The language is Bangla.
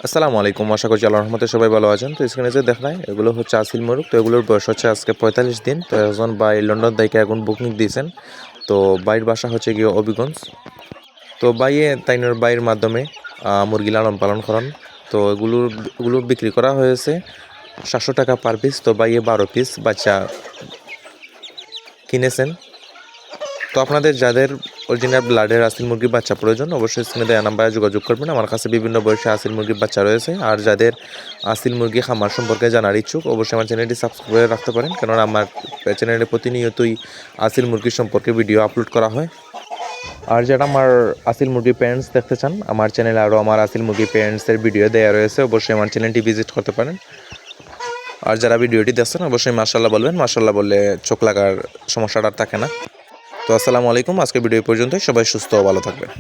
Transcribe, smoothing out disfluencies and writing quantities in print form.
আসসালামু আলাইকুম, আশা করছি আল্লাহর রহমতে সবাই ভালো আছেন। তো স্ক্রিনে যে দেখায় এগুলো হচ্ছে আসিল মোরগ। তো এগুলোর বয়স হচ্ছে আজকে 45 দিন। তো এখন ভাই লন্ডন থেকে এখন বুকিং দিয়েছেন। তো বাইর বাসা হচ্ছে গিয়ে অবিগঞ্জ। তো তাইনের বাইয়ের মাধ্যমে মুরগি লালন পালন করেন। তো এগুলো বিক্রি করা হয়েছে 700 টাকা পার পিস। তো বাইয়ে 12 পিস বাচ্চা কিনেছেন। তো আপনাদের যাদের অরিজিনাল ব্লাডের আসিল মুরগির বাচ্চা প্রয়োজন, অবশ্যই স্ক্রিনে দেওয়া নাম্বারে যোগাযোগ করবেন। আমার কাছে বিভিন্ন বয়সে আসিল মুরগির বাচ্চা রয়েছে। আর যাদের আসিল মুরগি খামার সম্পর্কে জানার ইচ্ছুক, অবশ্যই আমার চ্যানেলটি সাবস্ক্রাইব করে রাখতে পারেন, কেননা আমার চ্যানেলে প্রতিনিয়তই আসিল মুরগির সম্পর্কে ভিডিও আপলোড করা হয়। আর যারা আমার আসিল মুরগির প্যারেন্টস দেখতে চান, আমার চ্যানেলে আরও আমার আসিল মুরগির প্যারেন্টসের ভিডিও দেওয়া রয়েছে, অবশ্যই আমার চ্যানেলটি ভিজিট করতে পারেন। আর যারা ভিডিওটি দেখছেন, অবশ্যই মাশাআল্লাহ বলবেন। মাশাআল্লাহ বললে চোখ লাগার সমস্যাটা আর থাকে না। তো আসসালামু আলাইকুম, আজকের ভিডিও পর্যন্তই। সবাই সুস্থ ও ভালো থাকবেন।